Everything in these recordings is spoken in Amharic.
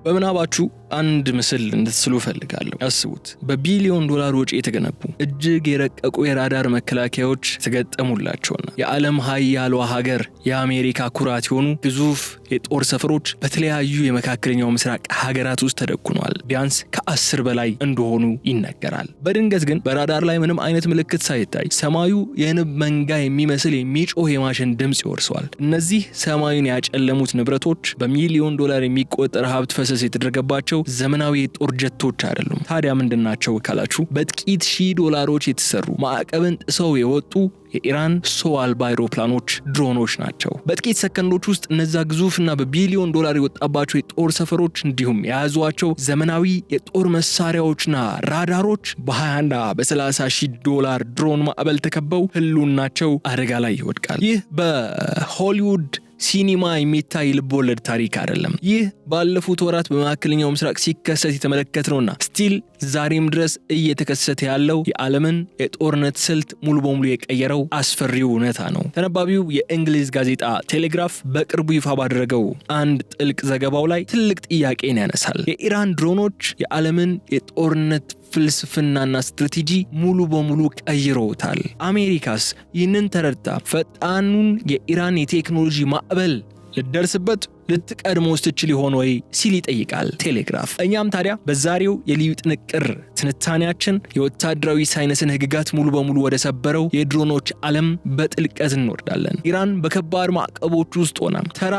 በምናባችሁ አንድ ምስል እንድትስሉ ፈልጋለሁ። አስቡት፣ በቢሊዮን ዶላር ወጪ የተገነቡ እጅግ የረቀቁ የራዳር መከላከያዎች ተገጠሙላቸውና የዓለም ኃያሏ ሀገር የአሜሪካ ኩራት የሆኑ ግዙፍ የጦር ሰፈሮች በተለያዩ የመካከለኛው ምስራቅ ሀገራት ውስጥ ተደኩኗል። ቢያንስ ከ10 በላይ እንደሆኑ ይነገራል። በድንገት ግን በራዳር ላይ ምንም አይነት ምልክት ሳይታይ ሰማዩ የንብ መንጋ የሚመስል የሚጮህ የማሽን ድምጽ ይወርሰዋል። እነዚህ ሰማዩን ያጨለሙት ንብረቶች በሚሊዮን ዶላር የሚቆጠር ሀብት ፈሰስ የተደረገባቸው ዘመናዊ የጦር ጀቶች አይደሉም። ታዲያ ምንድናቸው ካላችሁ በጥቂት ሺህ ዶላሮች የተሰሩ ማዕቀብን ጥሰው የወጡ የኢራን ሰው አልባ አውሮፕላኖች ድሮኖች ናቸው። በጥቂት ሰከንዶች ውስጥ እነዛ ግዙፍና በቢሊዮን ዶላር የወጣባቸው የጦር ሰፈሮች እንዲሁም የያዟቸው ዘመናዊ የጦር መሳሪያዎችና ራዳሮች በ20ና በ30 ሺህ ዶላር ድሮን ማዕበል ተከበው ህልውናቸው አደጋ ላይ ይወድቃል። ይህ በሆሊውድ ሲኒማ የሚታይ ልቦለድ ታሪክ አይደለም። ይህ ባለፉት ወራት በመካከለኛው ምስራቅ ሲከሰት የተመለከትነውና ስቲል ዛሬም ድረስ እየተከሰተ ያለው የዓለምን የጦርነት ስልት ሙሉ በሙሉ የቀየረው አስፈሪው እውነታ ነው። ተነባቢው የእንግሊዝ ጋዜጣ ቴሌግራፍ በቅርቡ ይፋ ባደረገው አንድ ጥልቅ ዘገባው ላይ ትልቅ ጥያቄን ያነሳል። የኢራን ድሮኖች የዓለምን የጦርነት ፍልስፍናና ስትራቴጂ ሙሉ በሙሉ ቀይረውታል። አሜሪካስ ይህንን ተረድታ ፈጣኑን የኢራን የቴክኖሎጂ ማዕበል ልደርስበት ልትቀድሞ ስትችል ይሆን ወይ ሲል ይጠይቃል ቴሌግራፍ። እኛም ታዲያ በዛሬው የልዩ ጥንቅር ትንታኔያችን የወታደራዊ ሳይንስን ህግጋት ሙሉ በሙሉ ወደ ሰበረው የድሮኖች ዓለም በጥልቀት እንወርዳለን። ኢራን በከባድ ማዕቀቦች ውስጥ ሆና ተራ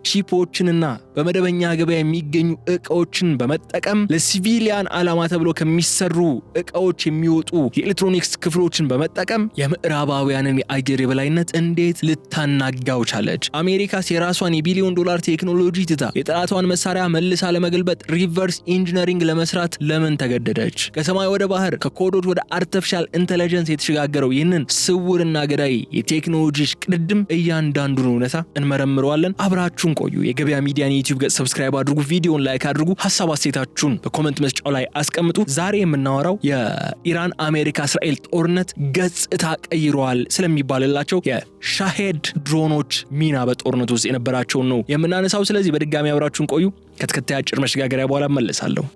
ቺፖችንና በመደበኛ ገበያ የሚገኙ ዕቃዎችን በመጠቀም ለሲቪሊያን ዓላማ ተብሎ ከሚሰሩ ዕቃዎች የሚወጡ የኤሌክትሮኒክስ ክፍሎችን በመጠቀም የምዕራባውያንን የአየር የበላይነት እንዴት ልታናጋው ቻለች? አሜሪካስ የራሷን የቢሊዮን ዶላር ቴክኖሎጂ ትታ የጠላቷን መሳሪያ መልሳ ለመገልበጥ ሪቨርስ ኢንጂነሪንግ ለመስራት ለምን ተገደደች? ከሰማይ ወደ ባህር ከኮዶች ወደ አርቲፊሻል ኢንተለጀንስ የተሸጋገረው ይህንን ስውርና ገዳይ የቴክኖሎጂ ቅድም እያንዳንዱን እውነታ እንመረምረዋለን። አብራችሁን ቆዩ። የገበያ ሚዲያን ዩቲዩብ ገጽ ሰብስክራይብ አድርጉ፣ ቪዲዮን ላይክ አድርጉ፣ ሐሳብ አስተያየታችሁን በኮሜንት መስጫው ላይ አስቀምጡ። ዛሬ የምናወራው የኢራን አሜሪካ እስራኤል ጦርነት ገጽታ ቀይሯል ስለሚባልላቸው የሻሄድ ድሮኖች ሚና በጦርነት ውስጥ የነበራቸውን ነው የምናነሳው። ስለዚህ በድጋሚ አብራችሁን ቆዩ። ከተከታይ አጭር መሸጋገሪያ በኋላ እመለሳለሁ።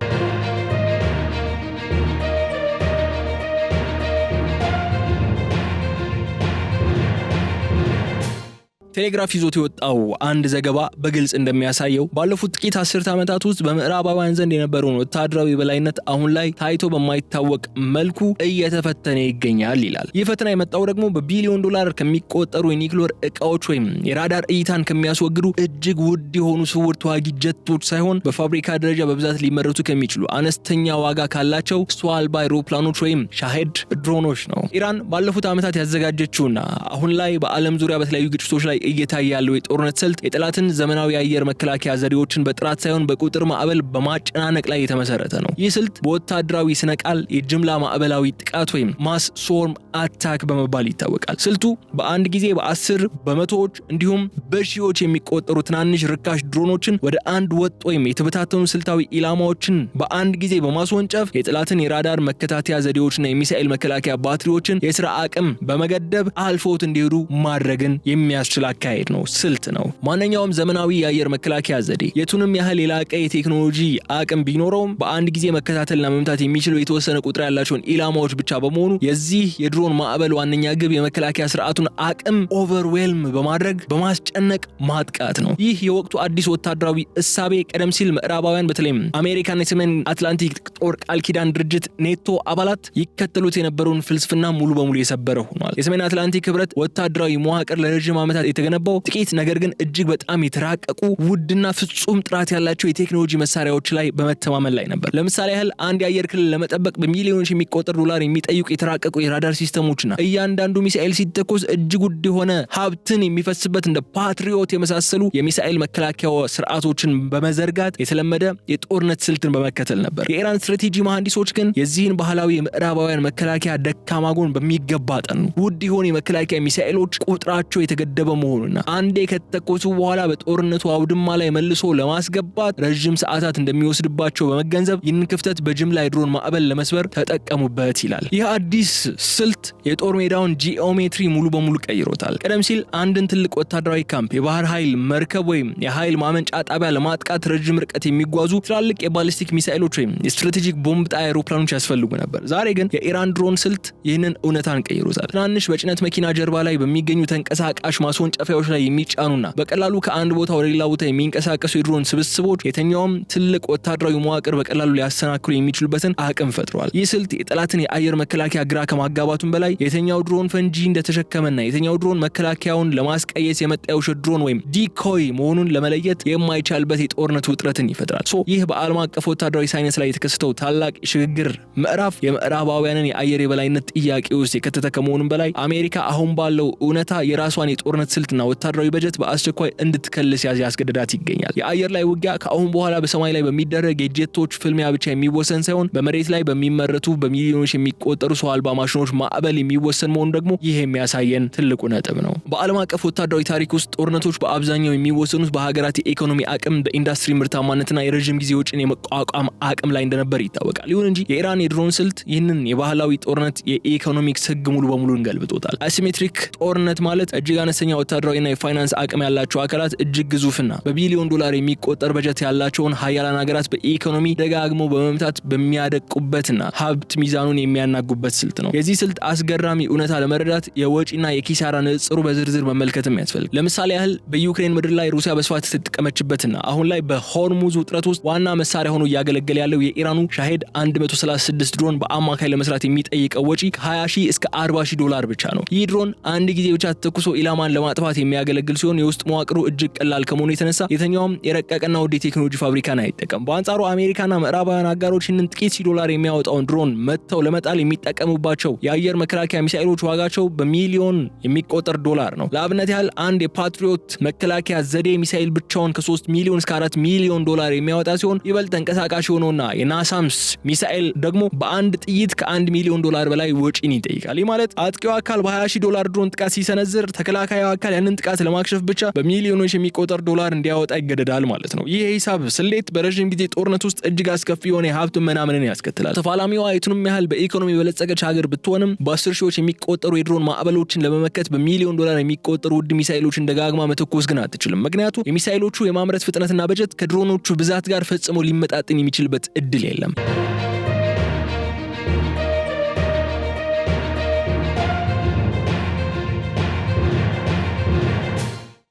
ቴሌግራፍ ይዞት የወጣው አንድ ዘገባ በግልጽ እንደሚያሳየው ባለፉት ጥቂት 10 ዓመታት ውስጥ በምዕራባውያን ዘንድ የነበረውን ወታደራዊ በላይነት አሁን ላይ ታይቶ በማይታወቅ መልኩ እየተፈተነ ይገኛል ይላል። ይህ ፈተና የመጣው ደግሞ በቢሊዮን ዶላር ከሚቆጠሩ የኒውክሌር ዕቃዎች ወይም የራዳር እይታን ከሚያስወግዱ እጅግ ውድ የሆኑ ስውር ተዋጊ ጀቶች ሳይሆን በፋብሪካ ደረጃ በብዛት ሊመረቱ ከሚችሉ አነስተኛ ዋጋ ካላቸው ሰው አልባ አውሮፕላኖች ወይም ሻሄድ ድሮኖች ነው። ኢራን ባለፉት ዓመታት ያዘጋጀችውና አሁን ላይ በዓለም ዙሪያ በተለያዩ ግጭቶች ላይ እየታየ ያለው የጦርነት ስልት የጠላትን ዘመናዊ የአየር መከላከያ ዘዴዎችን በጥራት ሳይሆን በቁጥር ማዕበል በማጨናነቅ ላይ የተመሰረተ ነው። ይህ ስልት በወታደራዊ ስነ ቃል የጅምላ ማዕበላዊ ጥቃት ወይም ማስ ስዎርም አታክ በመባል ይታወቃል። ስልቱ በአንድ ጊዜ በ10 በመቶዎች እንዲሁም በሺዎች የሚቆጠሩ ትናንሽ ርካሽ ድሮኖችን ወደ አንድ ወጥ ወይም የተበታተኑ ስልታዊ ኢላማዎችን በአንድ ጊዜ በማስወንጨፍ የጠላትን የራዳር መከታተያ ዘዴዎችና የሚሳኤል መከላከያ ባትሪዎችን የሥራ አቅም በመገደብ አልፎት እንዲሄዱ ማድረግን የሚያስችል አካሄድ ነው፣ ስልት ነው። ማንኛውም ዘመናዊ የአየር መከላከያ ዘዴ የቱንም ያህል የላቀ የቴክኖሎጂ አቅም ቢኖረውም በአንድ ጊዜ መከታተልና መምታት የሚችለው የተወሰነ ቁጥር ያላቸውን ኢላማዎች ብቻ በመሆኑ የዚህ የድሮን ማዕበል ዋነኛ ግብ የመከላከያ ስርዓቱን አቅም ኦቨርዌልም በማድረግ በማስጨነቅ ማጥቃት ነው። ይህ የወቅቱ አዲስ ወታደራዊ እሳቤ ቀደም ሲል ምዕራባውያን በተለይም አሜሪካና የሰሜን አትላንቲክ ጦር ቃል ኪዳን ድርጅት ኔቶ አባላት ይከተሉት የነበረውን ፍልስፍና ሙሉ በሙሉ የሰበረ ሆኗል። የሰሜን አትላንቲክ ህብረት ወታደራዊ መዋቅር ለረጅም ዓመታት የተገነባው ጥቂት ነገር ግን እጅግ በጣም የተራቀቁ ውድና ፍጹም ጥራት ያላቸው የቴክኖሎጂ መሳሪያዎች ላይ በመተማመን ላይ ነበር። ለምሳሌ ያህል አንድ የአየር ክልል ለመጠበቅ በሚሊዮኖች የሚቆጠር ዶላር የሚጠይቁ የተራቀቁ የራዳር ሲስተሞችና እያንዳንዱ ሚሳኤል ሲተኮስ እጅግ ውድ የሆነ ሀብትን የሚፈስበት እንደ ፓትሪዮት የመሳሰሉ የሚሳኤል መከላከያ ስርዓቶችን በመዘርጋት የተለመደ የጦርነት ስልትን በመከተል ነበር። የኢራን ስትራቴጂ መሐንዲሶች ግን የዚህን ባህላዊ የምዕራባውያን መከላከያ ደካማ ጎን በሚገባ ጠኑ። ውድ የሆኑ የመከላከያ ሚሳኤሎች ቁጥራቸው የተገደበ መሆኑና አንዴ ከተተኮሱ በኋላ በጦርነቱ አውድማ ላይ መልሶ ለማስገባት ረጅም ሰዓታት እንደሚወስድባቸው በመገንዘብ ይህንን ክፍተት በጅምላ የድሮን ማዕበል ለመስበር ተጠቀሙበት ይላል። ይህ አዲስ ስልት የጦር ሜዳውን ጂኦሜትሪ ሙሉ በሙሉ ቀይሮታል። ቀደም ሲል አንድን ትልቅ ወታደራዊ ካምፕ፣ የባህር ኃይል መርከብ ወይም የኃይል ማመንጫ ጣቢያ ለማጥቃት ረጅም ርቀት የሚጓዙ ትላልቅ የባሊስቲክ ሚሳኤሎች ወይም የስትራቴጂክ ቦምብ ጣይ አውሮፕላኖች ያስፈልጉ ነበር። ዛሬ ግን የኢራን ድሮን ስልት ይህንን እውነታን ቀይሮታል። ትናንሽ በጭነት መኪና ጀርባ ላይ በሚገኙ ተንቀሳቃሽ ማስወንጨፊያዎች ላይ የሚጫኑና በቀላሉ ከአንድ ቦታ ወደ ሌላ ቦታ የሚንቀሳቀሱ የድሮን ስብስቦች የተኛውም ትልቅ ወታደራዊ መዋቅር በቀላሉ ሊያሰናክሉ የሚችሉበትን አቅም ፈጥረዋል። ይህ ስልት የጠላትን የአየር መከላከያ ግራ ከማጋባቱም በላይ የተኛው ድሮን ፈንጂ እንደተሸከመና የተኛው ድሮን መከላከያውን ለማስቀየስ የመጣ የውሸት ድሮን ወይም ዲኮይ መሆኑን ለመለየት የማይቻልበት የጦርነት ውጥረትን ይፈጥራል። ይህ በዓለም አቀፍ ወታደራዊ ሳይንስ ላይ የተከሰተው ታላቅ ሽግግር ምዕራፍ የምዕራባውያንን የአየር የበላይነት ጥያቄ ውስጥ የከተተ ከመሆኑም በላይ አሜሪካ አሁን ባለው እውነታ የራሷን የጦርነት ስልትና ወታደራዊ በጀት በአስቸኳይ እንድትከልስ ያስገድዳት ይገኛል። የአየር ላይ ውጊያ ከአሁን በኋላ በሰማይ ላይ በሚደረግ የጄቶች ፍልሚያ ብቻ የሚወሰን ሳይሆን በመሬት ላይ በሚመረቱ በሚሊዮኖች የሚቆጠሩ ሰው አልባ ማሽኖች ማዕበል የሚወሰን መሆኑ ደግሞ ይህ የሚያሳየን ትልቁ ነጥብ ነው። በዓለም አቀፍ ወታደራዊ ታሪክ ውስጥ ጦርነቶች በአብዛኛው የሚወሰኑት በሀገራት የኢኮኖሚ አቅም፣ በኢንዱስትሪ ምርታማነትና የረጅም ጊዜ ወጪን የመቋቋም አቅም ላይ እንደነበር ይታወቃል። ይሁን እንጂ የኢራን የድሮን ስልት ይህንን የባህላዊ ጦርነት የኢኮኖሚክስ ህግ ሙሉ በሙሉ እንገልብጦታል። አሲሜትሪክ ጦርነት ማለት እጅግ አነስተኛ ወታደራዊና የፋይናንስ አቅም ያላቸው አካላት እጅግ ግዙፍና በቢሊዮን ዶላር የሚቆጠር በጀት ያላቸውን ሀያላን ሀገራት በኢኮኖሚ ደጋግሞ በመምታት በሚያደቁበትና ሀብት ሚዛኑን የሚያናጉበት ስልት ነው። የዚህ ስልት አስገራሚ እውነታ ለመረዳት የወጪና የኪሳራ ንጽሩ በዝርዝር መመልከትም ያስፈልጋል። ለምሳሌ ያህል በዩክሬን ምድር ላይ ሩሲያ በስፋት ስትጠቀመችበትና አሁን ላይ በሆርሙዝ ውጥረት ውስጥ ዋና መሳሪያ ሆኖ እያገለገለ ያለው የኢራኑ ሻሄድ 136 ድሮን በአማካይ ለመስራት የሚጠይቀው ወጪ ከ20,000 እስከ 40,000 ዶላር ብቻ ነው። ይህ ድሮን አንድ ጊዜ ብቻ ተተኩሶ ኢላማን ለማጥፋት የሚያገለግል ሲሆን የውስጥ መዋቅሩ እጅግ ቀላል ከመሆኑ የተነሳ የተኛውም የረቀቀና ውድ የቴክኖሎጂ ፋብሪካን አይጠቀም። በአንጻሩ አሜሪካና ምዕራባውያን አጋሮች ይህንን ጥቂት $10 የሚያወጣውን ድሮን መጥተው ለመጣል የሚጠቀሙባቸው የአየር መከላከያ ሚሳኤሎች ዋጋቸው በሚሊዮን የሚቆጠር ዶላር ነው። ለአብነት ያህል አንድ የፓትሪዮት መከላከያ ዘዴ ሚሳኤል ብቻውን ከ3 ሚሊዮን እስከ 4 ሚሊዮን ዶላር የሚያወጣ ሲሆን ይበልጥ ተንቀሳቃሽ የሆነውና የናሳምስ ሚሳኤል ደግሞ በአንድ ጥይት ከ1 ሚሊዮን ዶላር በላይ ወጪን ይጠይቃል። ይህ ማለት አጥቂው አካል $20,000 ድሮን ጥቃት ሲሰነዝር ተከላካዩ አካል ያንን ጥቃት ለማክሸፍ ብቻ በሚሊዮኖች የሚቆጠር ዶላር እንዲያወጣ ይገደዳል ማለት ነው። ይህ የሂሳብ ስሌት በረጅም ጊዜ ጦርነት ውስጥ እጅግ አስከፊ የሆነ የሀብት መናመንን ያስከትላል። ተፋላሚዋ የቱንም ያህል በኢኮኖሚ በለጸገች ሀገር ብትሆንም በ10 ሺዎች የሚቆጠሩ የድሮን ማዕበሎችን ለመመከት በሚሊዮን ዶላር የሚቆጠሩ ውድ ሚሳኤሎችን ደጋግማ መተኮስ ግን አትችልም። ምክንያቱም የሚሳኤሎቹ የማምረት ፍጥነትና በጀት ከድሮኖቹ ብዛት ጋር ፈጽሞ ሊመጣጠን የሚችልበት እድል የለም።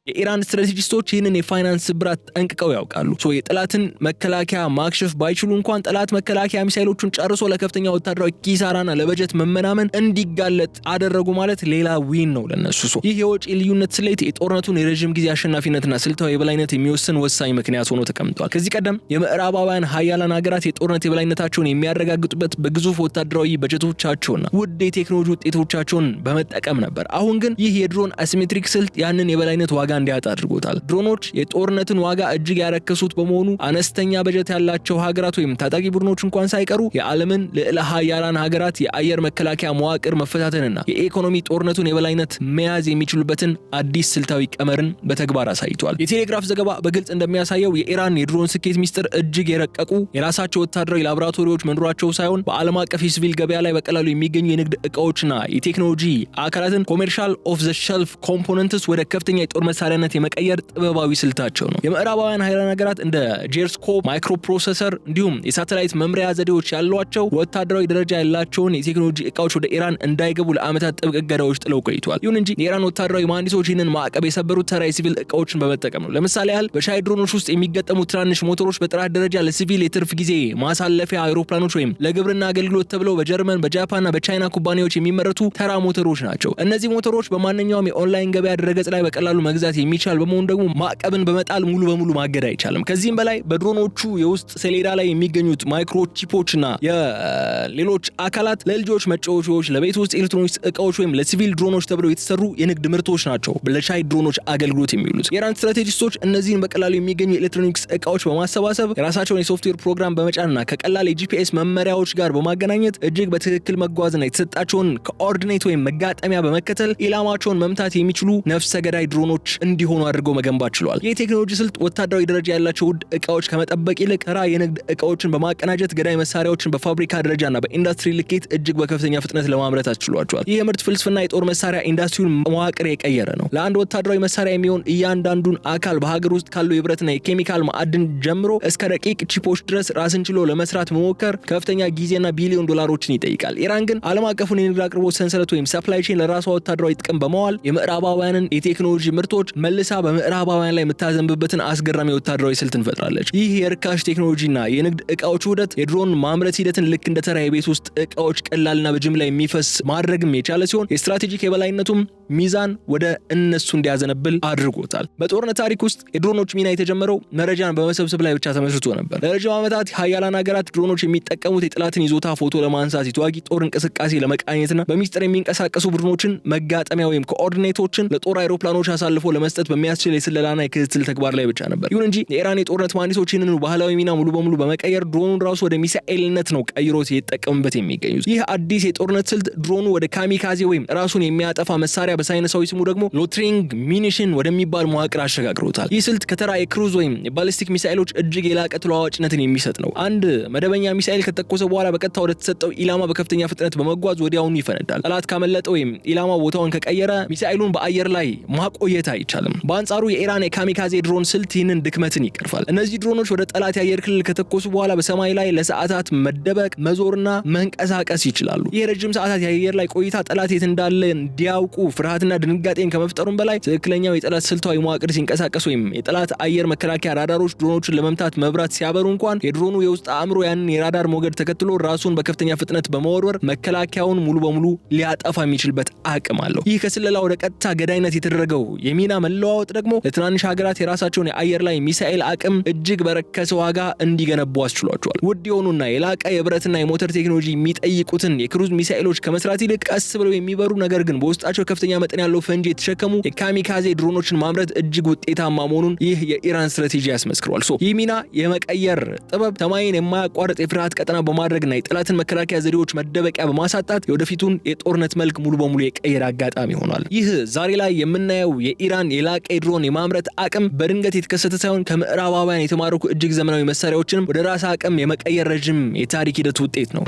የኢራን ስትራቴጂስቶች ይህንን የፋይናንስ ስብራት ጠንቅቀው ያውቃሉ። የጠላትን መከላከያ ማክሸፍ ባይችሉ እንኳን ጠላት መከላከያ ሚሳኤሎቹን ጨርሶ ለከፍተኛ ወታደራዊ ኪሳራና ለበጀት መመናመን እንዲጋለጥ አደረጉ ማለት ሌላ ዊን ነው ለነሱ። ይህ የወጪ ልዩነት ስሌት የጦርነቱን የረጅም ጊዜ አሸናፊነትና ስልታዊ የበላይነት የሚወስን ወሳኝ ምክንያት ሆኖ ተቀምጧል። ከዚህ ቀደም የምዕራባውያን ሀያላን ሀገራት የጦርነት የበላይነታቸውን የሚያረጋግጡበት በግዙፍ ወታደራዊ በጀቶቻቸውና ውድ የቴክኖሎጂ ውጤቶቻቸውን በመጠቀም ነበር። አሁን ግን ይህ የድሮን አሲሜትሪክ ስልት ያንን የበላይነት ዋጋ እንዲያጣ አድርጎታል። ድሮኖች የጦርነትን ዋጋ እጅግ ያረከሱት በመሆኑ አነስተኛ በጀት ያላቸው ሀገራት ወይም ታጣቂ ቡድኖች እንኳን ሳይቀሩ የዓለምን ልዕለ ሀያላን ሀገራት የአየር መከላከያ መዋቅር መፈታተንና የኢኮኖሚ ጦርነቱን የበላይነት መያዝ የሚችሉበትን አዲስ ስልታዊ ቀመርን በተግባር አሳይቷል። የቴሌግራፍ ዘገባ በግልጽ እንደሚያሳየው የኢራን የድሮን ስኬት ሚስጥር እጅግ የረቀቁ የራሳቸው ወታደራዊ ላቦራቶሪዎች መኖራቸው ሳይሆን በዓለም አቀፍ የሲቪል ገበያ ላይ በቀላሉ የሚገኙ የንግድ እቃዎችና የቴክኖሎጂ አካላትን ኮሜርሻል ኦፍ ዘ ሸልፍ ኮምፖነንትስ ወደ ከፍተኛ የጦር መሳሪያነት የመቀየር ጥበባዊ ስልታቸው ነው። የምዕራባውያን ኃይላን ሀገራት እንደ ጄርስኮፕ ማይክሮፕሮሰሰር እንዲሁም የሳተላይት መምሪያ ዘዴዎች ያሏቸው ወታደራዊ ደረጃ ያላቸውን የቴክኖሎጂ እቃዎች ወደ ኢራን እንዳይገቡ ለዓመታት ጥብቅ እገዳዎች ጥለው ቆይተዋል። ይሁን እንጂ የኢራን ወታደራዊ መሐንዲሶች ይህንን ማዕቀብ የሰበሩት ተራ የሲቪል እቃዎችን በመጠቀም ነው። ለምሳሌ ያህል በሻይ ድሮኖች ውስጥ የሚገጠሙ ትናንሽ ሞተሮች በጥራት ደረጃ ለሲቪል የትርፍ ጊዜ ማሳለፊያ አውሮፕላኖች ወይም ለግብርና አገልግሎት ተብለው በጀርመን በጃፓንና በቻይና ኩባንያዎች የሚመረቱ ተራ ሞተሮች ናቸው። እነዚህ ሞተሮች በማንኛውም የኦንላይን ገበያ ድረገጽ ላይ በቀላሉ መግዛት የሚቻል በመሆኑ ደግሞ ማዕቀብን በመጣል ሙሉ በሙሉ ማገድ አይቻልም። ከዚህም በላይ በድሮኖቹ የውስጥ ሰሌዳ ላይ የሚገኙት ማይክሮቺፖችና የሌሎች አካላት ለልጆች መጫወቻዎች፣ ለቤት ውስጥ ኤሌክትሮኒክስ እቃዎች ወይም ለሲቪል ድሮኖች ተብለው የተሰሩ የንግድ ምርቶች ናቸው ለሻይ ድሮኖች አገልግሎት የሚውሉት። የኢራን ስትራቴጂስቶች እነዚህን በቀላሉ የሚገኙ የኤሌክትሮኒክስ እቃዎች በማሰባሰብ የራሳቸውን የሶፍትዌር ፕሮግራም በመጫንና ከቀላል የጂፒኤስ መመሪያዎች ጋር በማገናኘት እጅግ በትክክል መጓዝና የተሰጣቸውን ኮኦርዲኔት ወይም መጋጠሚያ በመከተል ኢላማቸውን መምታት የሚችሉ ነፍሰ ገዳይ ድሮኖች እንዲሆኑ አድርገው መገንባት ችሏል። ይህ ቴክኖሎጂ ስልት ወታደራዊ ደረጃ ያላቸው ውድ እቃዎች ከመጠበቅ ይልቅ ተራ የንግድ እቃዎችን በማቀናጀት ገዳይ መሳሪያዎችን በፋብሪካ ደረጃና በኢንዱስትሪ ልኬት እጅግ በከፍተኛ ፍጥነት ለማምረት አስችሏቸዋል። ይህ የምርት ፍልስፍና የጦር መሳሪያ ኢንዱስትሪውን መዋቅር የቀየረ ነው። ለአንድ ወታደራዊ መሳሪያ የሚሆን እያንዳንዱን አካል በሀገር ውስጥ ካለው የብረትና የኬሚካል ማዕድን ጀምሮ እስከ ረቂቅ ቺፖች ድረስ ራስን ችሎ ለመስራት መሞከር ከፍተኛ ጊዜና ቢሊዮን ዶላሮችን ይጠይቃል። ኢራን ግን ዓለም አቀፉን የንግድ አቅርቦት ሰንሰለት ወይም ሰፕላይ ቼን ለራሷ ወታደራዊ ጥቅም በመዋል የምዕራባውያንን የቴክኖሎጂ ምርቶች መልሳ በምዕራባውያን ላይ የምታዘንብበትን አስገራሚ ወታደራዊ ስልትን ፈጥራለች። ይህ የርካሽ ቴክኖሎጂና የንግድ እቃዎች ውህደት የድሮን ማምረት ሂደትን ልክ እንደ ተራ የቤት ውስጥ እቃዎች ቀላልና በጅምላ የሚፈስ ማድረግም የቻለ ሲሆን የስትራቴጂክ የበላይነቱም ሚዛን ወደ እነሱ እንዲያዘነብል አድርጎታል። በጦርነት ታሪክ ውስጥ የድሮኖች ሚና የተጀመረው መረጃን በመሰብሰብ ላይ ብቻ ተመስርቶ ነበር። ለረጅም ዓመታት ሀያላን ሀገራት ድሮኖች የሚጠቀሙት የጠላትን ይዞታ ፎቶ ለማንሳት፣ የተዋጊ ጦር እንቅስቃሴ ለመቃኘትና በሚስጥር የሚንቀሳቀሱ ቡድኖችን መጋጠሚያ ወይም ኮኦርዲኔቶችን ለጦር አይሮፕላኖች አሳልፎ ለመስጠት በሚያስችል የስለላና የክትትል ተግባር ላይ ብቻ ነበር። ይሁን እንጂ የኢራን የጦርነት መሐንዲሶች ይህንን ባህላዊ ሚና ሙሉ በሙሉ በመቀየር ድሮኑን ራሱ ወደ ሚሳኤልነት ነው ቀይሮት የተጠቀሙበት የሚገኙት። ይህ አዲስ የጦርነት ስልት ድሮኑ ወደ ካሚካዜ ወይም ራሱን የሚያጠፋ መሳሪያ በሳይንሳዊ ስሙ ደግሞ ሎትሪንግ ሚኒሽን ወደሚባል መዋቅር አሸጋግሮታል። ይህ ስልት ከተራ የክሩዝ ወይም የባሊስቲክ ሚሳኤሎች እጅግ የላቀ ተለዋዋጭነትን የሚሰጥ ነው። አንድ መደበኛ ሚሳኤል ከተኮሰ በኋላ በቀጥታ ወደ ተሰጠው ኢላማ በከፍተኛ ፍጥነት በመጓዝ ወዲያውኑ ይፈነዳል። ጠላት ካመለጠ ወይም ኢላማ ቦታውን ከቀየረ ሚሳኤሉን በአየር ላይ ማቆየት አይቻልም። በአንጻሩ የኢራን የካሚካዜ ድሮን ስልት ይህንን ድክመትን ይቀርፋል። እነዚህ ድሮኖች ወደ ጠላት የአየር ክልል ከተኮሱ በኋላ በሰማይ ላይ ለሰዓታት መደበቅ፣ መዞርና መንቀሳቀስ ይችላሉ። ይህ ረጅም ሰዓታት የአየር ላይ ቆይታ ጠላት የት እንዳለ እንዲያውቁ ፍርሃትና ድንጋጤን ከመፍጠሩም በላይ ትክክለኛው የጠላት ስልታዊ መዋቅር ሲንቀሳቀስ ወይም የጠላት አየር መከላከያ ራዳሮች ድሮኖችን ለመምታት መብራት ሲያበሩ እንኳን የድሮኑ የውስጥ አእምሮ ያንን የራዳር ሞገድ ተከትሎ ራሱን በከፍተኛ ፍጥነት በመወርወር መከላከያውን ሙሉ በሙሉ ሊያጠፋ የሚችልበት አቅም አለው። ይህ ከስለላ ወደ ቀጥታ ገዳይነት የተደረገው የሚና መለዋወጥ ደግሞ ለትናንሽ ሀገራት የራሳቸውን የአየር ላይ ሚሳኤል አቅም እጅግ በረከሰ ዋጋ እንዲገነቡ አስችሏቸዋል። ውድ የሆኑና የላቀ የብረትና የሞተር ቴክኖሎጂ የሚጠይቁትን የክሩዝ ሚሳኤሎች ከመስራት ይልቅ ቀስ ብለው የሚበሩ ነገር ግን በውስጣቸው ከፍተኛ መጠን ያለው ፈንጂ የተሸከሙ የካሚካዜ ድሮኖችን ማምረት እጅግ ውጤታማ መሆኑን ይህ የኢራን ስትራቴጂ ያስመስክሯል። ይህ ሚና የመቀየር ጥበብ ሰማይን የማያቋርጥ የፍርሃት ቀጠና በማድረግና የጠላትን መከላከያ ዘዴዎች መደበቂያ በማሳጣት የወደፊቱን የጦርነት መልክ ሙሉ በሙሉ የቀየረ አጋጣሚ ሆኗል። ይህ ዛሬ ላይ የምናየው የኢራን የላቀ ድሮን የማምረት አቅም በድንገት የተከሰተ ሳይሆን ከምዕራባውያን የተማረኩ እጅግ ዘመናዊ መሳሪያዎችንም ወደ ራስ አቅም የመቀየር ረጅም የታሪክ ሂደት ውጤት ነው።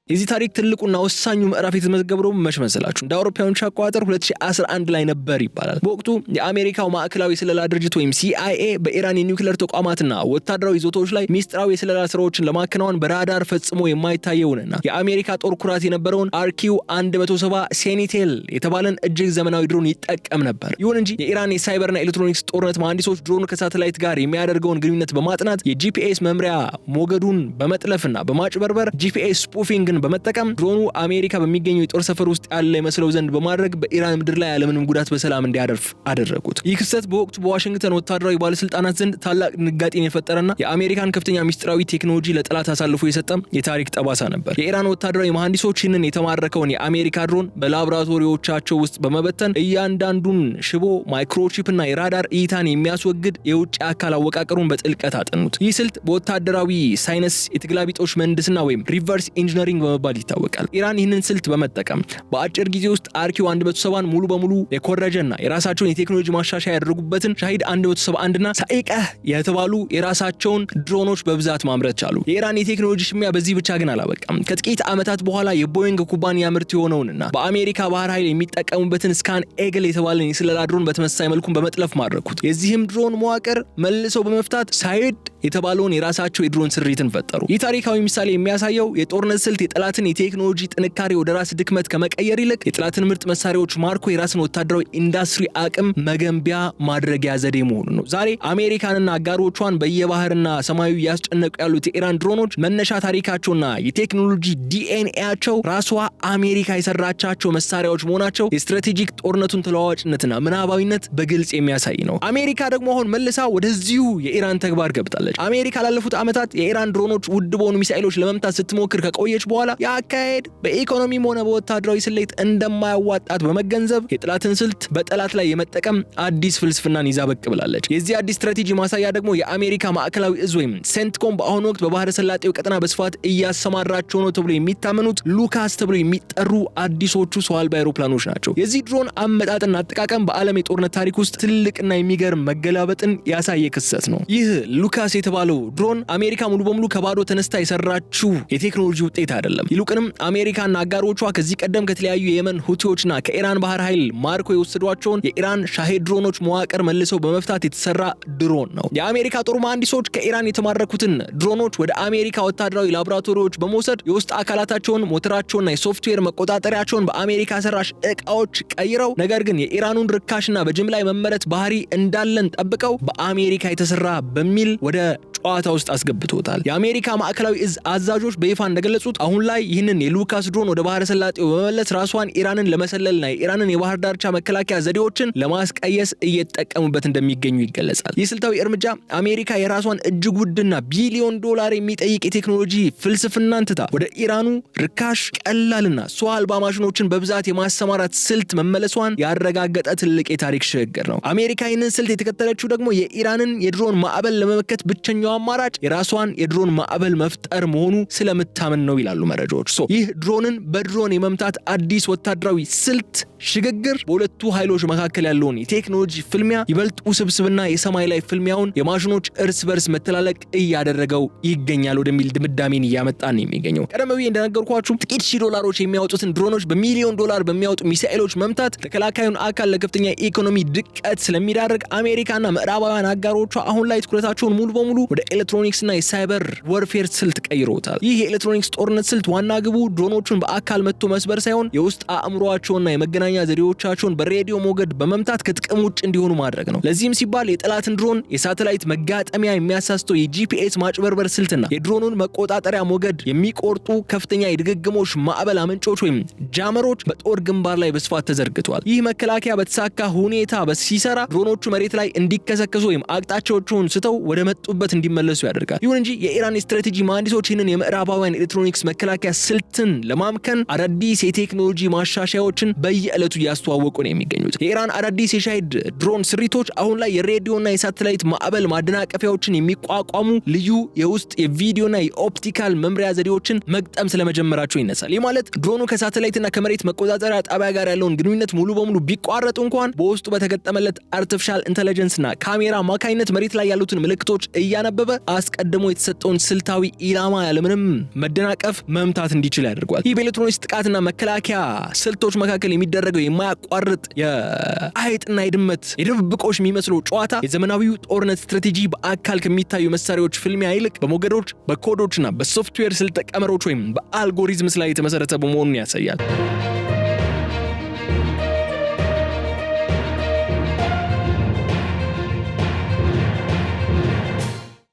የዚህ ታሪክ ትልቁና ወሳኙ ምዕራፍ የተመዘገበው መቼ መሰላችሁ? እንደ አውሮፓውያን አቆጣጠር 2011 ላይ ነበር ይባላል። በወቅቱ የአሜሪካው ማዕከላዊ ስለላ ድርጅት ወይም CIA በኢራን የኒውክሌር ተቋማትና ወታደራዊ ይዞታዎች ላይ ሚስጥራዊ የስለላ ስራዎችን ለማከናወን በራዳር ፈጽሞ የማይታየውንና የአሜሪካ ጦር ኩራት የነበረውን RQ-170 ሴኒቴል የተባለን እጅግ ዘመናዊ ድሮን ይጠቀም ነበር። ይሁን እንጂ የኢራን የሳይበርና ኤሌክትሮኒክስ ጦርነት መሐንዲሶች ድሮኑ ከሳተላይት ጋር የሚያደርገውን ግንኙነት በማጥናት የጂፒኤስ መምሪያ ሞገዱን በመጥለፍና በማጭበርበር ጂፒኤስ ስፑፊንግን በመጠቀም ድሮኑ አሜሪካ በሚገኘው የጦር ሰፈር ውስጥ ያለ መስለው ዘንድ በማድረግ በኢራን ምድር ላይ ያለምንም ጉዳት በሰላም እንዲያርፍ አደረጉት። ይህ ክስተት በወቅቱ በዋሽንግተን ወታደራዊ ባለስልጣናት ዘንድ ታላቅ ድንጋጤን የፈጠረና የአሜሪካን ከፍተኛ ሚስጥራዊ ቴክኖሎጂ ለጠላት አሳልፎ የሰጠ የታሪክ ጠባሳ ነበር። የኢራን ወታደራዊ መሐንዲሶች ይህንን የተማረከውን የአሜሪካ ድሮን በላቦራቶሪዎቻቸው ውስጥ በመበተን እያንዳንዱን ሽቦ፣ ማይክሮቺፕና የራዳር እይታን የሚያስወግድ የውጭ አካል አወቃቀሩን በጥልቀት አጠኑት። ይህ ስልት በወታደራዊ ሳይንስ የተግላቢጦሽ ምህንድስና ወይም ሪቨርስ ኢንጂነሪንግ በመባል ይታወቃል። ኢራን ይህንን ስልት በመጠቀም በአጭር ጊዜ ውስጥ RQ-170 ሙሉ በሙሉ የኮረጀና የራሳቸውን የቴክኖሎጂ ማሻሻያ ያደረጉበትን ሻሂድ 171 እና ሳኢቀህ የተባሉ የራሳቸውን ድሮኖች በብዛት ማምረት ቻሉ። የኢራን የቴክኖሎጂ ሽሚያ በዚህ ብቻ ግን አላበቃም። ከጥቂት ዓመታት በኋላ የቦይንግ ኩባንያ ምርት የሆነውንና በአሜሪካ ባህር ኃይል የሚጠቀሙበትን ስካን ኤግል የተባለን የስለላ ድሮን በተመሳሳይ መልኩ በመጥለፍ ማድረኩት። የዚህም ድሮን መዋቅር መልሰው በመፍታት ሳይድ የተባለውን የራሳቸው የድሮን ስሪትን ፈጠሩ። ይህ ታሪካዊ ምሳሌ የሚያሳየው የጦርነት ስልት የጠላትን የቴክኖሎጂ ጥንካሬ ወደ ራስ ድክመት ከመቀየር ይልቅ የጠላትን ምርጥ መሳሪያዎች ማርኮ የራስን ወታደራዊ ኢንዱስትሪ አቅም መገንቢያ ማድረጊያ ዘዴ መሆኑ ነው። ዛሬ አሜሪካንና አጋሮቿን በየባህርና ሰማዩ ያስጨነቁ ያሉት የኢራን ድሮኖች መነሻ ታሪካቸውና የቴክኖሎጂ ዲኤንኤያቸው ራሷ አሜሪካ የሰራቻቸው መሳሪያዎች መሆናቸው የስትራቴጂክ ጦርነቱን ተለዋዋጭነትና ምናባዊነት በግልጽ የሚያሳይ ነው። አሜሪካ ደግሞ አሁን መልሳ ወደዚሁ የኢራን ተግባር ገብታለች። አሜሪካ ላለፉት ዓመታት የኢራን ድሮኖች ውድ በሆኑ ሚሳኤሎች ለመምታት ስትሞክር ከቆየች በኋላ የአካሄድ በኢኮኖሚም ሆነ በወታደራዊ ስሌት እንደማያዋጣት በመገንዘብ የጠላትን ስልት በጠላት ላይ የመጠቀም አዲስ ፍልስፍናን ይዛ ብቅ ብላለች። የዚህ አዲስ ስትራቴጂ ማሳያ ደግሞ የአሜሪካ ማዕከላዊ እዝ ወይም ሴንትኮም በአሁኑ ወቅት በባህረ ሰላጤው ቀጠና በስፋት እያሰማራቸው ነው ተብሎ የሚታመኑት ሉካስ ተብሎ የሚጠሩ አዲሶቹ ሰው አልባ አውሮፕላኖች ናቸው። የዚህ ድሮን አመጣጥና አጠቃቀም በዓለም የጦርነት ታሪክ ውስጥ ትልቅና የሚገርም መገላበጥን ያሳየ ክስተት ነው። ይህ ሉካስ የተባለው ድሮን አሜሪካ ሙሉ በሙሉ ከባዶ ተነስታ የሰራችው የቴክኖሎጂ ውጤት አይደለም። ይልቁንም አሜሪካና አጋሮቿ ከዚህ ቀደም ከተለያዩ የየመን ሁቲዎችና ከኢራን ባህር ኃይል ማርኮ የወሰዷቸውን የኢራን ሻሄድ ድሮኖች መዋቅር መልሰው በመፍታት የተሰራ ድሮን ነው። የአሜሪካ ጦር መሐንዲሶች ከኢራን የተማረኩትን ድሮኖች ወደ አሜሪካ ወታደራዊ ላቦራቶሪዎች በመውሰድ የውስጥ አካላታቸውን፣ ሞተራቸውንና የሶፍትዌር መቆጣጠሪያቸውን በአሜሪካ ሰራሽ ዕቃዎች ቀይረው ነገር ግን የኢራኑን ርካሽና በጅምላ መመረት ባህሪ እንዳለን ጠብቀው በአሜሪካ የተሰራ በሚል ወደ ጨዋታ ውስጥ አስገብቶታል። የአሜሪካ ማዕከላዊ እዝ አዛዦች በይፋ እንደገለጹት አሁን ላይ ይህንን የሉካስ ድሮን ወደ ባህረ ሰላጤው በመመለስ ራሷን ኢራንን ለመሰለልና የኢራንን የባህር ዳርቻ መከላከያ ዘዴዎችን ለማስቀየስ እየተጠቀሙበት እንደሚገኙ ይገለጻል። ይህ ስልታዊ እርምጃ አሜሪካ የራሷን እጅግ ውድና ቢሊዮን ዶላር የሚጠይቅ የቴክኖሎጂ ፍልስፍናን ትታ ወደ ኢራኑ ርካሽ ቀላልና ሰው አልባ ማሽኖችን በብዛት የማሰማራት ስልት መመለሷን ያረጋገጠ ትልቅ የታሪክ ሽግግር ነው። አሜሪካ ይህንን ስልት የተከተለችው ደግሞ የኢራንን የድሮን ማዕበል ለመመከት ብቸኛው አማራጭ የራሷን የድሮን ማዕበል መፍጠር መሆኑ ስለምታምን ነው ይላሉ መረጃዎች። ይህ ድሮንን በድሮን የመምታት አዲስ ወታደራዊ ስልት ሽግግር በሁለቱ ኃይሎች መካከል ያለውን የቴክኖሎጂ ፍልሚያ ይበልጥ ውስብስብና የሰማይ ላይ ፍልሚያውን የማሽኖች እርስ በርስ መተላለቅ እያደረገው ይገኛል ወደሚል ድምዳሜን እያመጣን ነው የሚገኘው። ቀደም ብዬ እንደነገርኳችሁ ጥቂት ሺህ ዶላሮች የሚያወጡትን ድሮኖች በሚሊዮን ዶላር በሚያወጡ ሚሳኤሎች መምታት ተከላካዩን አካል ለከፍተኛ ኢኮኖሚ ድቀት ስለሚዳርግ አሜሪካና ምዕራባውያን አጋሮቿ አሁን ላይ ትኩረታቸውን ሙሉ በሙሉ ወደ ኤሌክትሮኒክስና የሳይበር ወርፌር ስልት ቀይሮታል። ይህ የኤሌክትሮኒክስ ጦርነት ስልት ዋና ግቡ ድሮኖቹን በአካል መጥቶ መስበር ሳይሆን የውስጥ አእምሮአቸውና የመገናኛ ዘዴዎቻቸውን በሬዲዮ ሞገድ በመምታት ከጥቅም ውጭ እንዲሆኑ ማድረግ ነው። ለዚህም ሲባል የጠላትን ድሮን የሳተላይት መጋጠሚያ የሚያሳስተው የጂፒኤስ ማጭበርበር ስልትና የድሮኑን መቆጣጠሪያ ሞገድ የሚቆርጡ ከፍተኛ የድግግሞሽ ማዕበል አመንጮች ወይም ጃመሮች በጦር ግንባር ላይ በስፋት ተዘርግተዋል። ይህ መከላከያ በተሳካ ሁኔታ ሲሰራ ድሮኖቹ መሬት ላይ እንዲከሰከሱ ወይም አቅጣጫቸውን ስተው ወደ መጡበት እንዲመለሱ ያደርጋል። ይሁን እንጂ የኢራን ስትራቴጂ መሐንዲሶች ይህንን የምዕራባውያን ኤሌክትሮኒክስ መከላከያ ስልትን ለማምከን አዳዲስ የቴክኖሎጂ ማሻሻያዎችን በየዕለቱ እያስተዋወቁ ነው የሚገኙት። የኢራን አዳዲስ የሻሂድ ድሮን ስሪቶች አሁን ላይ የሬዲዮና የሳተላይት ማዕበል ማደናቀፊያዎችን የሚቋቋሙ ልዩ የውስጥ የቪዲዮና የኦፕቲካል መምሪያ ዘዴዎችን መግጠም ስለመጀመራቸው ይነሳል። ይህ ማለት ድሮኑ ከሳተላይትና ከመሬት መቆጣጠሪያ ጣቢያ ጋር ያለውን ግንኙነት ሙሉ በሙሉ ቢቋረጡ እንኳን በውስጡ በተገጠመለት አርቲፊሻል ኢንተለጀንስና ካሜራ አማካኝነት መሬት ላይ ያሉትን ምልክቶች እያነበበ አስቀድሞ የተሰጠውን ስልታዊ ኢላማ ያለምንም መደናቀፍ መምታት እንዲችል ያደርጓል። ይህ በኤሌክትሮኒክስ ጥቃትና መከላከያ ስልቶች መካከል የሚደረገው የማያቋርጥ የአይጥና የድመት የድብብቆሽ የሚመስለው ጨዋታ የዘመናዊው ጦርነት ስትራቴጂ በአካል ከሚታዩ መሳሪያዎች ፍልሚያ ይልቅ በሞገዶች በኮዶችና በሶፍትዌር ስልት ቀመሮች ወይም በአልጎሪዝምስ ላይ የተመሰረተ በመሆኑን ያሳያል።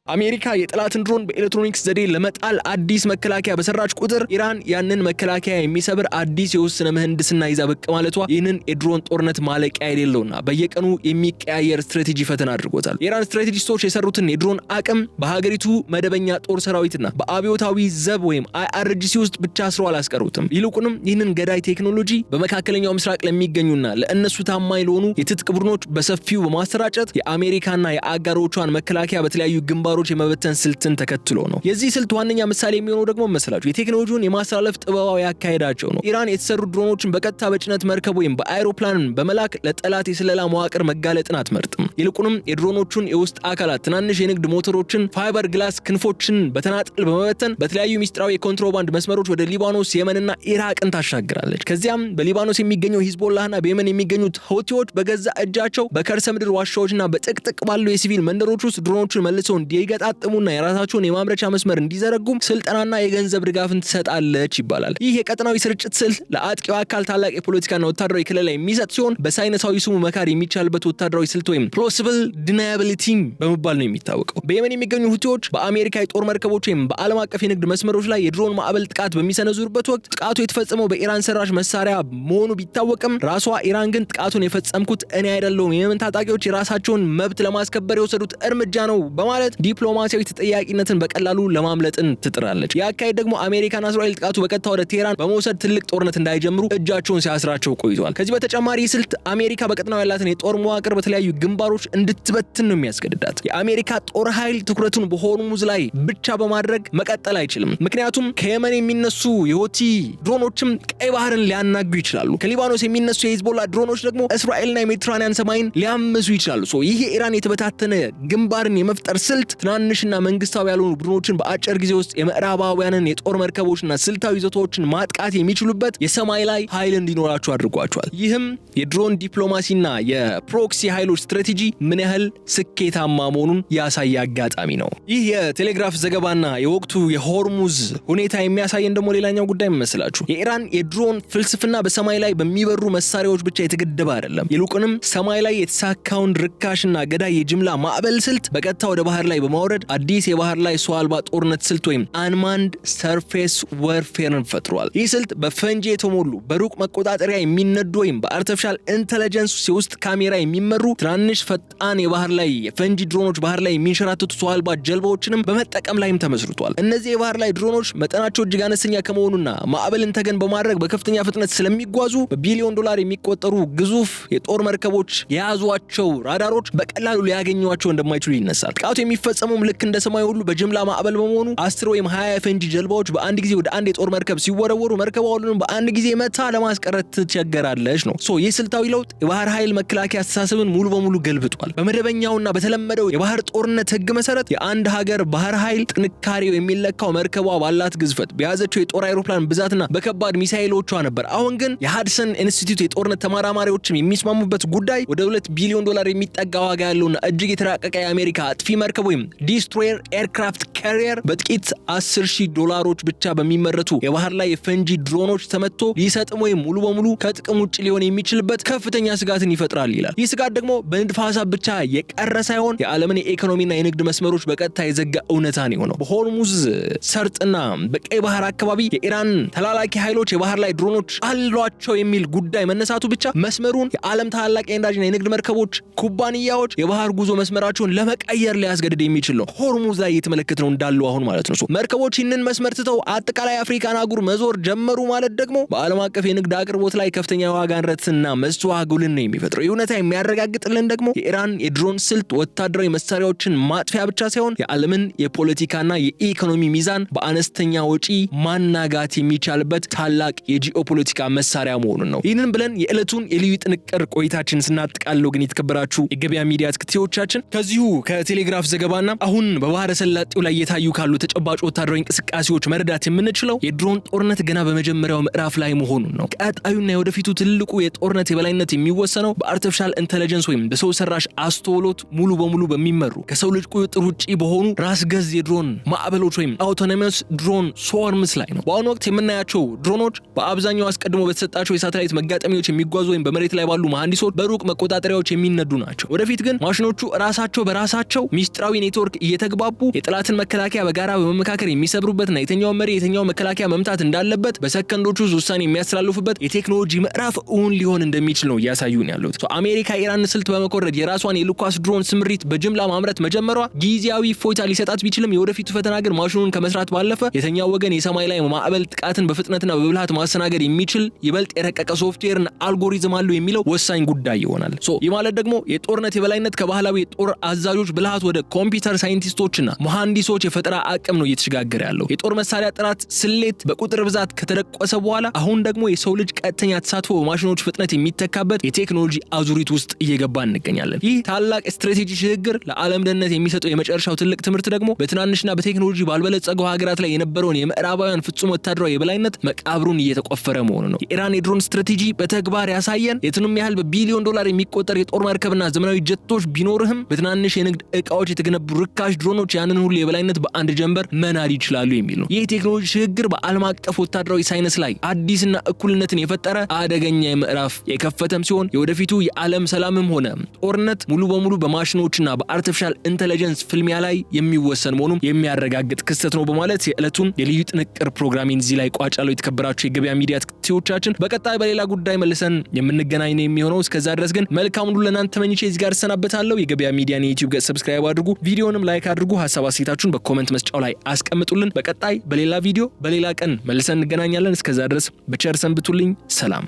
አሜሪካ የጠላትን ድሮን በኤሌክትሮኒክስ ዘዴ ለመጣል አዲስ መከላከያ በሰራች ቁጥር ኢራን ያንን መከላከያ የሚሰብር አዲስ የውስነ ምህንድስና ይዛ ብቅ ማለቷ ይህንን የድሮን ጦርነት ማለቂያ የሌለውና በየቀኑ የሚቀያየር ስትራቴጂ ፈተና አድርጎታል። የኢራን ስትራቴጂስቶች የሰሩትን የድሮን አቅም በሀገሪቱ መደበኛ ጦር ሰራዊትና በአብዮታዊ ዘብ ወይም IRGC ውስጥ ብቻ አስረው አላስቀሩትም። ይልቁንም ይህንን ገዳይ ቴክኖሎጂ በመካከለኛው ምስራቅ ለሚገኙና ለእነሱ ታማኝ ለሆኑ የትጥቅ ቡድኖች በሰፊው በማሰራጨት የአሜሪካና የአጋሮቿን መከላከያ በተለያዩ ግንባሮች የመበተን ስልትን ተከትሎ ነው። የዚህ ስልት ዋነኛ ምሳሌ የሚሆነው ደግሞ መሰላችሁ የቴክኖሎጂውን የማስተላለፍ ጥበባዊ ያካሄዳቸው ነው። ኢራን የተሰሩ ድሮኖችን በቀጥታ በጭነት መርከብ ወይም በአይሮፕላን በመላክ ለጠላት የስለላ መዋቅር መጋለጥን አትመርጥም። ይልቁንም የድሮኖቹን የውስጥ አካላት ትናንሽ የንግድ ሞተሮችን፣ ፋይበር ግላስ ክንፎችን በተናጠል በመበተን በተለያዩ ሚስጥራዊ የኮንትሮባንድ መስመሮች ወደ ሊባኖስ፣ የመንና ኢራቅን ታሻግራለች። ከዚያም በሊባኖስ የሚገኘው ሂዝቦላህና በየመን የሚገኙት ሁቲዎች በገዛ እጃቸው በከርሰ ምድር ዋሻዎችና በጥቅጥቅ ባሉ የሲቪል መንደሮች ውስጥ ድሮኖቹን መልሰው እንዲገጣጥሙና የራሳቸውን የማምረቻ መስመር እንዲዘረጉም ስልጠናና የገንዘብ ድጋፍን ትሰጣለች ይባላል። ይህ የቀጠናዊ ስርጭት ስልት ለአጥቂው አካል ታላቅ የፖለቲካና ወታደራዊ ክልል የሚሰጥ ሲሆን በሳይንሳዊ ስሙ መካር የሚቻልበት ወታደራዊ ስልት ወይም plausible deniability በመባል ነው የሚታወቀው። በየመን የሚገኙ ሁቲዎች በአሜሪካ የጦር መርከቦች ወይም በዓለም አቀፍ የንግድ መስመሮች ላይ የድሮን ማዕበል ጥቃት በሚሰነዝሩበት ወቅት ጥቃቱ የተፈጸመው በኢራን ሰራሽ መሳሪያ መሆኑ ቢታወቅም ራሷ ኢራን ግን ጥቃቱን የፈጸምኩት እኔ አይደለሁም፣ የየመን ታጣቂዎች የራሳቸውን መብት ለማስከበር የወሰዱት እርምጃ ነው በማለት ዲፕሎማሲያዊ ተጠያቂነትን በቀላሉ ለማምለጥን ትጥራለች። የአካሄድ ደግሞ አሜሪካና እስራኤል ጥቃቱ በቀጥታ ወደ ቴህራን በመውሰድ ትልቅ ጦርነት እንዳይጀምሩ እጃቸውን ሲያስራቸው ቆይቷል። ከዚህ በተጨማሪ ስልት አሜሪካ በቀጠናው ያላትን የጦር መዋቅር በተለያዩ ግንባሮች እንድትበትን ነው የሚያስገድዳት። የአሜሪካ ጦር ኃይል ትኩረቱን በሆርሙዝ ላይ ብቻ በማድረግ መቀጠል አይችልም። ምክንያቱም ከየመን የሚነሱ የሁቲ ድሮኖችም ቀይ ባህርን ሊያናጉ ይችላሉ። ከሊባኖስ የሚነሱ የሂዝቦላ ድሮኖች ደግሞ እስራኤልና የሜዲትራኒያን ሰማይን ሊያምሱ ይችላሉ። ይህ የኢራን የተበታተነ ግንባርን የመፍጠር ስልት ትናንሽና መንግስታዊ ያልሆኑ ቡድኖችን በአጭር ጊዜ ውስጥ የምዕራባውያንን የጦር መርከቦችና ስልታዊ ይዞታዎችን ማጥቃት የሚችሉበት የሰማይ ላይ ኃይል እንዲኖራቸው አድርጓቸዋል። ይህም የድሮን ዲፕሎማሲና የፕሮክሲ ኃይሎች ስትራቴጂ ምን ያህል ስኬታማ መሆኑን ያሳየ አጋጣሚ ነው። ይህ የቴሌግራፍ ዘገባና የወቅቱ የሆርሙዝ ሁኔታ የሚያሳየን ደግሞ ሌላኛው ጉዳይ መስላችሁ የኢራን የድሮን ፍልስፍና በሰማይ ላይ በሚበሩ መሳሪያዎች ብቻ የተገደበ አይደለም። ይልቁንም ሰማይ ላይ የተሳካውን ርካሽና ገዳይ የጅምላ ማዕበል ስልት በቀጥታ ወደ ባህር ላይ በማውረድ አዲስ የባህር ላይ ሰው አልባ ጦርነት ስልት ወይም አንማንድ ሰርፌስ ወርፌርን ፈጥሯል። ይህ ስልት በፈንጂ የተሞሉ በሩቅ መቆጣጠሪያ የሚነዱ ወይም በአርቲፊሻል ኢንተለጀንስ የውስጥ ካሜራ የሚመሩ ትናንሽ ፈጣን የባህር ላይ የፈንጂ ድሮኖች ባህር ላይ የሚንሸራተቱ ሰው አልባ ጀልባዎችንም በመጠቀም ላይም ተመስርቷል። እነዚህ የባህር ላይ ድሮኖች መጠናቸው እጅግ አነስተኛ ከመሆኑና ማዕበልን ተገን በማድረግ በከፍተኛ ፍጥነት ስለሚጓዙ በቢሊዮን ዶላር የሚቆጠሩ ግዙፍ የጦር መርከቦች የያዟቸው ራዳሮች በቀላሉ ሊያገኟቸው እንደማይችሉ ይነሳል። ጥቃቱ የሚፈጸሙም ልክ እንደ ሰማይ ሁሉ በጅምላ ማዕበል በመሆኑ 10 ወይም 20 የፈንጂ ጀልባዎች በአንድ ጊዜ ወደ አንድ የጦር መርከብ ሲወረወሩ መርከቧ ሁሉንም በአንድ ጊዜ መታ ለማስቀረት ትቸገራለች ነው። ይህ ስልታዊ ለውጥ የባህር ኃይል መከላከያ አስተሳሰብን ሙሉ በሙሉ ገልብጧል። በመደበኛውና በተለመደው የባህር ጦርነት ህግ መሰረት የአንድ ሀገር ባህር ኃይል ጥንካሬው የሚለካው መርከቧ ባላት ግዝፈት፣ በያዘችው የጦር አይሮፕላን ብዛትና በከባድ ሚሳኤሎቿ ነበር። አሁን ግን የሃድሰን ኢንስቲትዩት የጦርነት ተመራማሪዎችም የሚስማሙበት ጉዳይ ወደ $2 ቢሊዮን የሚጠጋ ዋጋ ያለውና እጅግ የተራቀቀ የአሜሪካ አጥፊ መርከብ ወይም ዲስትሮየር ኤርክራፍት ካሪየር በጥቂት $10,000 ብቻ በሚመረቱ የባህር ላይ የፈንጂ ድሮኖች ተመቶ ሊሰጥም ወይም ሙሉ በሙሉ ከጥቅም ውጭ ሊሆን የሚችልበት ከፍተኛ ስጋትን ይፈጥራል ይላል። ይህ ስጋት ደግሞ በንድፈ ሐሳብ ብቻ የቀረ ሳይሆን የዓለምን የኢኮኖሚና የንግድ መስመሮች በቀጥታ የዘጋ እውነታ ነው የሆነው። በሆርሙዝ ሰርጥና በቀይ ባህር አካባቢ የኢራን ተላላኪ ኃይሎች የባህር ላይ ድሮኖች አሏቸው የሚል ጉዳይ መነሳቱ ብቻ መስመሩን የዓለም ታላላቅ የነዳጅና የንግድ መርከቦች ኩባንያዎች የባህር ጉዞ መስመራቸውን ለመቀየር ሊያስገድድ የሚችል ነው። ሆርሙዝ ላይ እየተመለከት ነው እንዳለው አሁን ማለት ነው። መርከቦች ይህንን መስመር ትተው አጠቃላይ አፍሪካን አህጉር መዞር ጀመሩ ማለት ደግሞ በዓለም አቀፍ የንግድ አቅርቦት ላይ ከፍተኛ ዋጋ ንረትና መስተዋጉልን ነው የሚፈጥረው። ይህ እውነታ የሚያረጋግጥልን ደግሞ የኢራን የድሮን ስልት ወታደራዊ መሳሪያዎችን ማጥፊያ ብቻ ሳይሆን የዓለምን የፖለቲካና የኢኮኖሚ ሚዛን በአነስተኛ ወጪ ማናጋት የሚቻልበት ታላቅ የጂኦፖለቲካ መሳሪያ መሆኑን ነው። ይህንን ብለን የዕለቱን የልዩ ጥንቅር ቆይታችን ስናጠቃልለው ግን የተከበራችሁ የገበያ ሚዲያ ተከታታዮቻችን ከዚሁ ከቴሌግራፍ ዘገባና አሁን በባህረ ሰላጤው ላይ የታዩ ካሉ ተጨባጭ ወታደራዊ እንቅስቃሴዎች መረዳት የምንችለው የድሮን ጦርነት ገና በመጀመሪያው ምዕራፍ ላይ መሆኑን ነው። ቀጣዩና የወደፊቱ ትልቁ የጦርነት የበላይነት የሚወሰነው በአርቲፊሻል ኢንተለጀንስ ወይም በሰው ሰራሽ አስተውሎት ሙሉ በሙሉ በሚመሩ ከሰው ልጅ ቁጥጥር ውጪ በሆኑ ራስ ገዝ የድሮን ማዕበሎች ወይም አውቶኖመስ ድሮን ስዋርምስ ላይ ነው። በአሁኑ ወቅት የምናያቸው ድሮኖች በአብዛኛው አስቀድሞ በተሰጣቸው የሳተላይት መጋጠሚያዎች የሚጓዙ ወይም በመሬት ላይ ባሉ መሐንዲሶች በሩቅ መቆጣጠሪያዎች የሚነዱ ናቸው። ወደፊት ግን ማሽኖቹ ራሳቸው በራሳቸው ሚስጥራዊ ኔትወርክ እየተግባቡ የጠላትን መከላከያ በጋራ በመመካከር የሚሰብሩበትና የትኛውን መሪ የትኛው መከላከያ መምታት እንዳለበት በሰከንዶቹ ውሳኔ የሚያስተላልፉበት የቴክኖሎጂ ምዕራፍ እውን ሊሆን እንደሚችል ነው እያሳዩን ያሉት። አሜሪካ ኢራን ስልት በመኮረድ የራሷን የሉካስ ድሮን ስምሪት በጅምላ ማምረት መጀመሯ ጊዜያዊ ፎይታ ሊሰጣት ቢችልም የወደፊቱ ፈተና ግን ማሽኑን ከመስራት ባለፈ የትኛው ወገን የሰማይ ላይ ማዕበል ጥቃትን በፍጥነትና በብልሃት ማስተናገድ የሚችል ይበልጥ የረቀቀ ሶፍትዌርና አልጎሪዝም አለው የሚለው ወሳኝ ጉዳይ ይሆናል። ይህ ማለት ደግሞ የጦርነት የበላይነት ከባህላዊ የጦር አዛዦች ብልሃት ወደ ኮምፒውተር ሳይንቲስቶችና መሐንዲሶች የፈጠራ አቅም ነው እየተሸጋገረ ያለው። የጦር መሳሪያ ጥራት ስሌት በቁጥር ብዛት ከተደቆሰ በኋላ አሁን ደግሞ የሰው ልጅ ቀጥተኛ ተሳትፎ በማሽኖች ፍጥነት የሚተካበት የቴክኖሎጂ አዙሪት ውስጥ እየገባ እንገኛለን። ይህ ታላቅ ስትራቴጂ ሽግግር ለዓለም ደህንነት የሚሰጠው የመጨረሻው ትልቅ ትምህርት ደግሞ በትናንሽና በቴክኖሎጂ ባልበለጸጉ ሀገራት ላይ የነበረውን የምዕራባውያን ፍጹም ወታደራዊ የበላይነት መቃብሩን እየተቆፈረ መሆኑ ነው። የኢራን የድሮን ስትራቴጂ በተግባር ያሳየን የቱንም ያህል በቢሊዮን ዶላር የሚቆጠር የጦር መርከብና ዘመናዊ ጀቶች ቢኖርህም በትናንሽ የንግድ ዕቃዎች የተገነቡ ርካሽ ድሮኖች ያንን ሁሉ የበላይነት በአንድ ጀንበር መናድ ይችላሉ የሚል ነው። ይህ ቴክኖሎጂ ሽግግር በዓለም አቀፍ ወታደራዊ ሳይንስ ላይ አዲስና እኩልነትን የፈጠረ አደገኛ ምዕራፍ የከፈተም ሲሆን የወደፊቱ የዓለም ሰላምም ሆነ ጦርነት ሙሉ በሙሉ በማሽኖችና በአርቲፊሻል ኢንተለጀንስ ፍልሚያ ላይ የሚወሰን መሆኑን የሚያረጋግጥ ክስተት ነው በማለት የዕለቱን የልዩ ጥንቅር ፕሮግራሚንግ እዚህ ላይ ቋጫለው። የተከበራችሁ የገበያ ሚዲያ ተከታታዮቻችን በቀጣይ በሌላ ጉዳይ መልሰን የምንገናኝ ነው የሚሆነው። እስከዛ ድረስ ግን መልካም ሁሉ ለእናንተ ተመኝቼ እዚህ ጋር እሰናበታለሁ። የገበያ ሚዲያን የዩቲዩብ ገጽ ሰብስክራይብ አድርጉ፣ ቪዲዮንም ላይክ አድርጉ፣ ሐሳብ አስተያየታችሁን በኮሜንት መስጫው ላይ አስቀምጡልን። በቀጣይ በሌላ ቪዲዮ በሌላ ቀን መልሰን እንገናኛለን። እስከዛ ድረስ በቸር ሰንብቱልኝ። ሰላም።